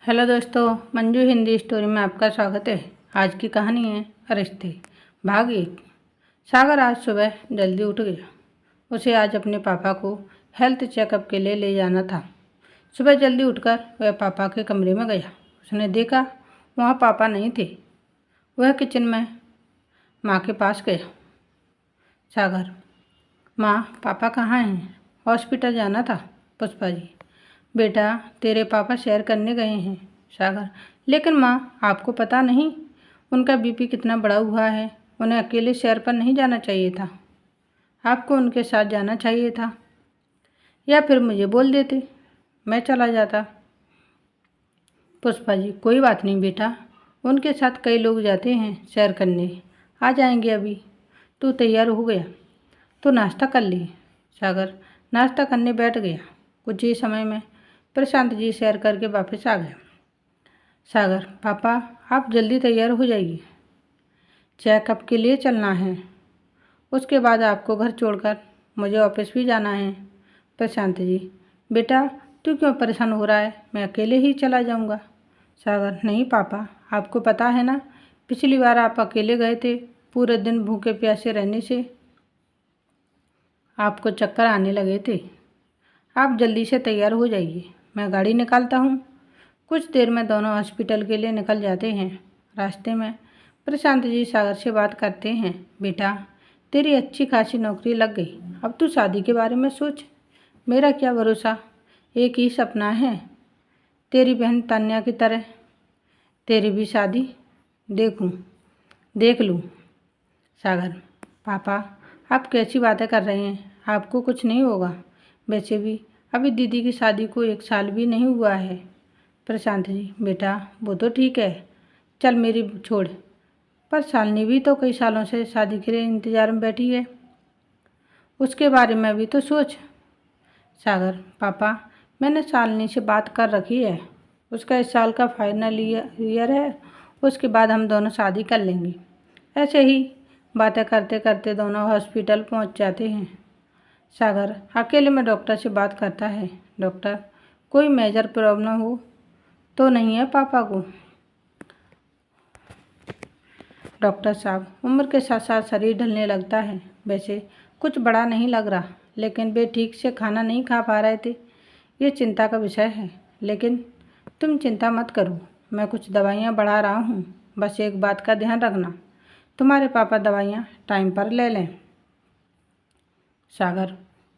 Hello दोस्तों, Manju Hindi story में आपका स्वागत है। आज की कहानी है रिश्ते, भाग 1। सागर आज सुबह जल्दी उठ गया। उसे आज अपने पापा को हेल्थ चेकअप के लिए ले जाना था। सुबह जल्दी उठकर वह पापा के कमरे में गया। उसने देखा वहाँ पापा नहीं थे। वह किचन में माँ के पास गया। सागर: माँ, पापा कहाँ हैं? हॉस्पिटल जाना था। पुष्पा जी: बेटा, तेरे पापा सैर करने गए हैं। सागर: लेकिन माँ, आपको पता नहीं उनका बीपी कितना बढ़ा हुआ है। उन्हें अकेले सैर पर नहीं जाना चाहिए था। आपको उनके साथ जाना चाहिए था, या फिर मुझे बोल देते, मैं चला जाता। पुष्पा जी: कोई बात नहीं बेटा, उनके साथ कई लोग जाते हैं सैर करने, आ जाएंगे अभी। तू तैयार हो गया तो नाश्ता कर ले। सागर नाश्ता करने बैठ गया। कुछ ही समय में प्रशांत जी सैर करके वापस आ गए। सागर: पापा, आप जल्दी तैयार हो जाइए, चेकअप के लिए चलना है। उसके बाद आपको घर छोड़कर मुझे ऑफिस भी जाना है। प्रशांत जी: बेटा, तू क्यों परेशान हो रहा है? मैं अकेले ही चला जाऊंगा। सागर: नहीं पापा, आपको पता है ना, पिछली बार आप अकेले गए थे। पूरे दिन भूखे प्यासे रहने से आपको चक्कर आने लगे थे। आप जल्दी से तैयार हो जाइए, मैं गाड़ी निकालता हूँ। कुछ देर में दोनों हॉस्पिटल के लिए निकल जाते हैं। रास्ते में प्रशांत जी सागर से बात करते हैं। बेटा, तेरी अच्छी खासी नौकरी लग गई, अब तू शादी के बारे में सोच। मेरा क्या भरोसा, एक ही सपना है, तेरी बहन तान्या की तरह तेरी भी शादी देख लूँ। सागर: पापा, आप कैसी बातें कर रहे हैं? आपको कुछ नहीं होगा। वैसे भी अभी दीदी की शादी को 1 साल भी नहीं हुआ है। प्रशांत जी: बेटा, वो तो ठीक है, चल मेरी छोड़, पर शालिनी भी तो कई सालों से शादी के लिए इंतजार में बैठी है, उसके बारे में भी तो सोच। सागर: पापा, मैंने शालिनी से बात कर रखी है, उसका 1 साल का फाइनल ईयर है, उसके बाद हम दोनों शादी कर लेंगे। ऐसे ही बातें करते करते दोनों हॉस्पिटल पहुंच जाते हैं। सागर अकेले में डॉक्टर से बात करता है। डॉक्टर, कोई मेजर प्रॉब्लम हो तो नहीं है पापा को? डॉक्टर साहब, उम्र के साथ साथ शरीर ढलने लगता है। वैसे कुछ बड़ा नहीं लग रहा, लेकिन वे ठीक से खाना नहीं खा पा रहे थे, ये चिंता का विषय है। लेकिन तुम चिंता मत करो, मैं कुछ दवाइयाँ बढ़ा रहा हूँ। बस एक बात का ध्यान रखना, तुम्हारे पापा दवाइयाँ टाइम पर ले लें। सागर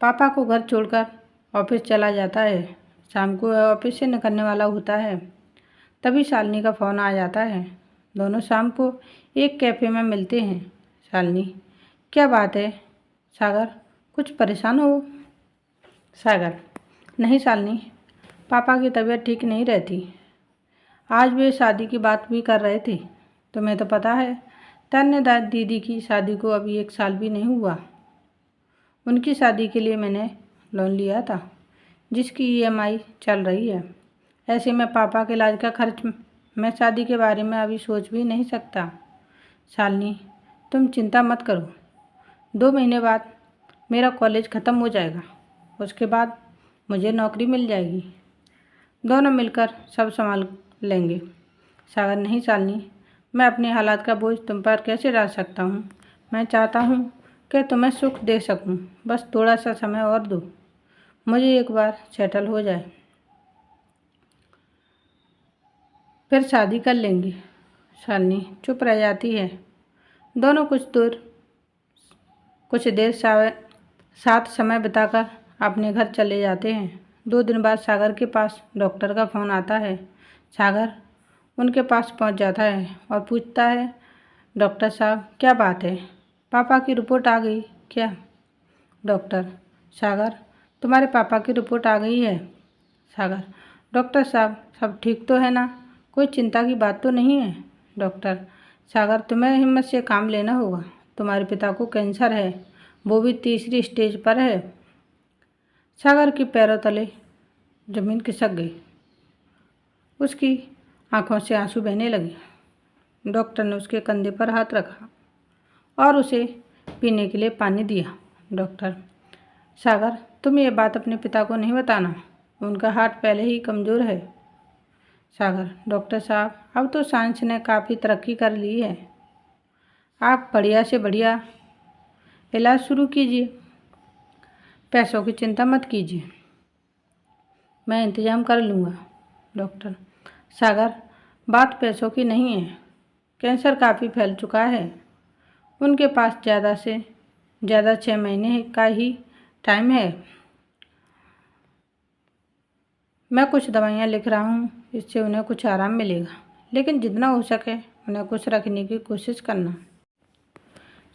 पापा को घर छोड़कर ऑफिस चला जाता है। शाम को वह ऑफिस से निकलने वाला होता है, तभी शालिनी का फ़ोन आ जाता है। दोनों शाम को एक कैफ़े में मिलते हैं। शालिनी: क्या बात है सागर, कुछ परेशान हो? सागर: नहीं शालिनी, पापा की तबीयत ठीक नहीं रहती। आज वे शादी की बात भी कर रहे थे। तुम्हें तो पता है, तन्ने दीदी की शादी को अभी 1 साल भी नहीं हुआ। उनकी शादी के लिए मैंने लोन लिया था, जिसकी EMI चल रही है। ऐसे में पापा के इलाज का खर्च मैं शादी के बारे में अभी सोच भी नहीं सकता। शालिनी, तुम चिंता मत करो, 2 महीने बाद मेरा कॉलेज ख़त्म हो जाएगा, उसके बाद मुझे नौकरी मिल जाएगी, दोनों मिलकर सब संभाल लेंगे। सागर: नहीं शालिनी, मैं अपने हालात का बोझ तुम पर कैसे डाल सकता हूँ? मैं चाहता हूँ कि तुम्हें सुख दे सकूँ, बस थोड़ा सा समय और दो, मुझे एक बार सेटल हो जाए, फिर शादी कर लेंगे। शालिनी चुप रह जाती है। दोनों कुछ देर साथ समय बिताकर अपने घर चले जाते हैं। 2 दिन बाद सागर के पास डॉक्टर का फ़ोन आता है। सागर उनके पास पहुंच जाता है और पूछता है, डॉक्टर साहब, क्या बात है? पापा की रिपोर्ट आ गई क्या? डॉक्टर: सागर, तुम्हारे पापा की रिपोर्ट आ गई है। सागर: डॉक्टर साहब, सब ठीक तो है ना? कोई चिंता की बात तो नहीं है? डॉक्टर: सागर, तुम्हें हिम्मत से काम लेना होगा, तुम्हारे पिता को कैंसर है, वो भी 3री स्टेज पर है। सागर के पैरों तले जमीन खिसक गई, उसकी आंखों से आंसू बहने लगे। डॉक्टर ने उसके कंधे पर हाथ रखा और उसे पीने के लिए पानी दिया। डॉक्टर: सागर, तुम ये बात अपने पिता को नहीं बताना, उनका हार्ट पहले ही कमज़ोर है। सागर, डॉक्टर साहब, अब तो साइंस ने काफ़ी तरक्की कर ली है। आप बढ़िया से बढ़िया इलाज शुरू कीजिए। पैसों की चिंता मत कीजिए, मैं इंतज़ाम कर लूँगा। डॉक्टर, सागर, बात पैसों की नहीं है। कैंसर काफ़ी फैल चुका है। उनके पास ज़्यादा से ज़्यादा 6 महीने का ही टाइम है। मैं कुछ दवाइयाँ लिख रहा हूँ, इससे उन्हें कुछ आराम मिलेगा, लेकिन जितना हो सके उन्हें खुश रखने की कोशिश करना।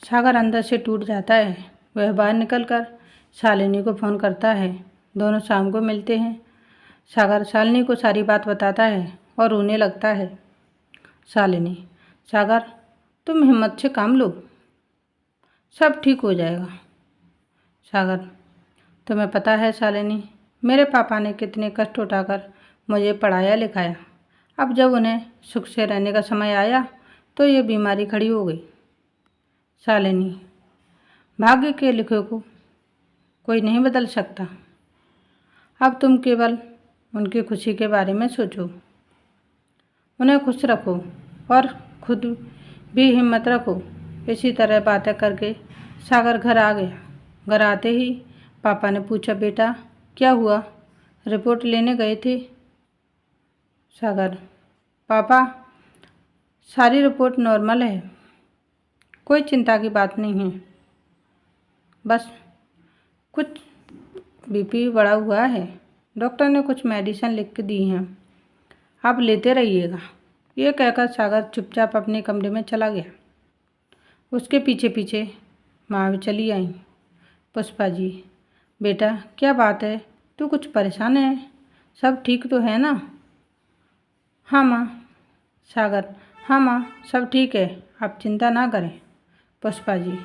सागर अंदर से टूट जाता है। वह बाहर निकलकर शालिनी को फ़ोन करता है। दोनों शाम को मिलते हैं। सागर शालिनी को सारी बात बताता है और रोने लगता है। शालिनी, सागर, तुम हिम्मत से काम लो, सब ठीक हो जाएगा। सागर, तुम्हें पता है शालिनी, मेरे पापा ने कितने कष्ट उठाकर मुझे पढ़ाया लिखाया। अब जब उन्हें सुख से रहने का समय आया तो ये बीमारी खड़ी हो गई। शालिनी, भाग्य के लिखे को कोई नहीं बदल सकता। अब तुम केवल उनकी खुशी के बारे में सोचो, उन्हें खुश रखो और खुद भी हिम्मत रखो। इसी तरह बातें करके सागर घर आ गया। घर आते ही पापा ने पूछा, बेटा क्या हुआ, रिपोर्ट लेने गए थे? सागर, पापा, सारी रिपोर्ट नॉर्मल है, कोई चिंता की बात नहीं है, बस कुछ बीपी बढ़ा हुआ है। डॉक्टर ने कुछ मेडिसिन लिख के दी हैं, आप लेते रहिएगा। ये कहकर सागर चुपचाप अपने कमरे में चला गया। उसके पीछे पीछे माँ भी चली आई। पुष्पा जी, बेटा क्या बात है, तू कुछ परेशान है? सब ठीक तो है ना? हाँ माँ। सागर, हाँ माँ, सब ठीक है, आप चिंता ना करें। पुष्पा जी,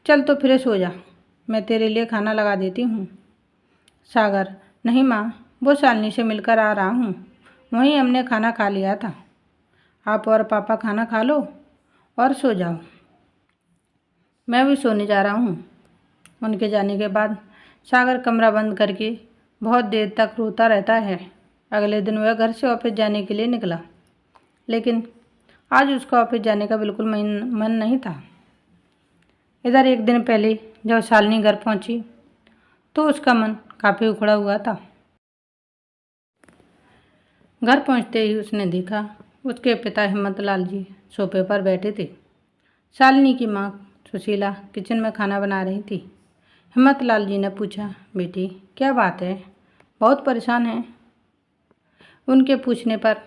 चल तो फ्रेश हो जा, मैं तेरे लिए खाना लगा देती हूँ। सागर, नहीं माँ, वो शालिनी से मिलकर आ रहा हूँ, वहीं हमने खाना खा लिया था। आप और पापा खाना खा लो और सो जाओ, मैं भी सोने जा रहा हूँ। उनके जाने के बाद सागर कमरा बंद करके बहुत देर तक रोता रहता है। अगले दिन वह घर से ऑफिस जाने के लिए निकला, लेकिन आज उसका ऑफिस जाने का बिल्कुल मन नहीं था। इधर एक दिन पहले जब शालिनी घर पहुंची तो उसका मन काफ़ी उखड़ा हुआ था। घर पहुंचते ही उसने देखा उसके पिता हिम्मतलाल जी सोफे पर बैठे थे। शालिनी की माँ सुशीला किचन में खाना बना रही थी। हिम्मतलाल जी ने पूछा, बेटी क्या बात है, बहुत परेशान है? उनके पूछने पर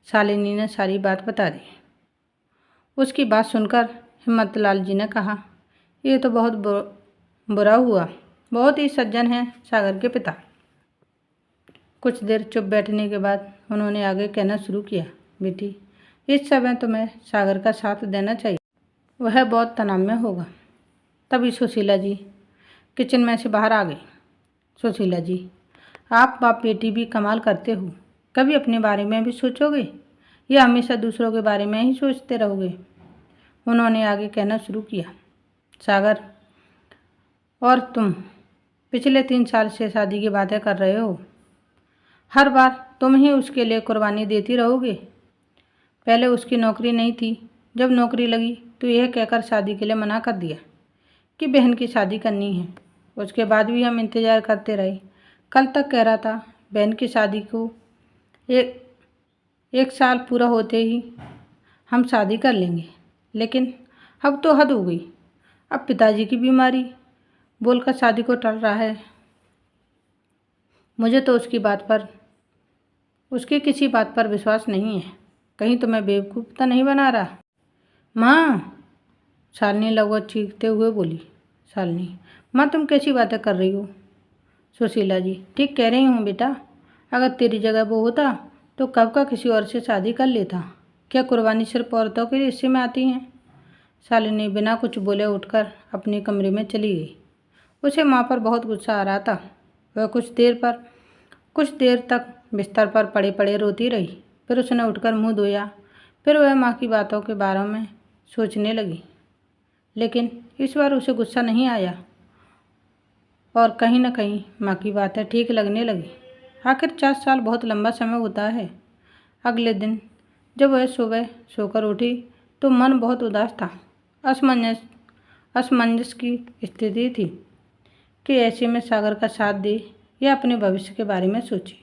शालिनी ने सारी बात बता दी। उसकी बात सुनकर हिम्मतलाल जी ने कहा, ये तो बहुत बुरा हुआ, बहुत ही सज्जन हैं सागर के पिता। कुछ देर चुप बैठने के बाद उन्होंने आगे कहना शुरू किया, बेटी इस समय तुम्हें सागर का साथ देना चाहिए, वह बहुत तनाव में होगा। तभी सुशीला जी किचन में से बाहर आ गई। सुशीला जी, आप बाप बेटी भी कमाल करते हो, कभी अपने बारे में भी सोचोगे या हमेशा दूसरों के बारे में ही सोचते रहोगे? उन्होंने आगे कहना शुरू किया, सागर, और तुम पिछले 3 साल से शादी की बातें कर रहे हो, हर बार तुम ही उसके लिए कुर्बानी देती रहोगे। पहले उसकी नौकरी नहीं थी, जब नौकरी लगी तो यह कहकर शादी के लिए मना कर दिया कि बहन की शादी करनी है। उसके बाद भी हम इंतज़ार करते रहे। कल तक कह रहा था बहन की शादी को एक साल पूरा होते ही हम शादी कर लेंगे, लेकिन अब तो हद हो गई। अब पिताजी की बीमारी बोलकर शादी को टल रहा है। मुझे तो उसकी किसी बात पर विश्वास नहीं है। कहीं तो मैं बेवकूफ़ तो नहीं बना रहा? माँ, शालिनी लगभग चीखते हुए बोली। शालिनी, माँ तुम कैसी बातें कर रही हो? सुशीला जी, ठीक कह रही हूँ बेटा, अगर तेरी जगह वो होता तो कब का किसी और से शादी कर लेता। क्या कुर्बानी सिर्फ औरतों के हिस्से में आती हैं? शालिनी बिना कुछ बोले उठकर अपने कमरे में चली गई। उसे माँ पर बहुत गुस्सा आ रहा था। वह कुछ देर तक बिस्तर पर पड़े पड़े रोती रही। फिर उसने उठकर मुंह धोया। फिर वह माँ की बातों के बारे में सोचने लगी, लेकिन इस बार उसे गुस्सा नहीं आया और कहीं न कहीं माँ की बातें ठीक लगने लगी। आखिर 4 साल बहुत लंबा समय होता है। अगले दिन जब वह सुबह सोकर उठी तो मन बहुत उदास था। असमंजस की स्थिति थी कि ऐसे में सागर का साथ दे या अपने भविष्य के बारे में सोचे।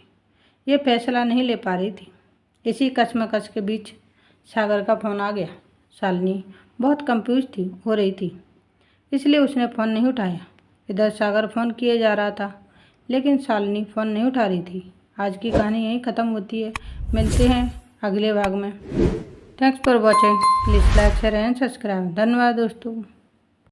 ये फैसला नहीं ले पा रही थी। इसी कश्मकश के बीच सागर का फ़ोन आ गया। शालिनी बहुत कंफ्यूज हो रही थी, इसलिए उसने फ़ोन नहीं उठाया। इधर सागर फ़ोन किए जा रहा था, लेकिन शालिनी फ़ोन नहीं उठा रही थी। आज की कहानी यहीं ख़त्म होती है। मिलते हैं अगले भाग में। Thanks for watching. Please like share and subscribe. धन्यवाद दोस्तों।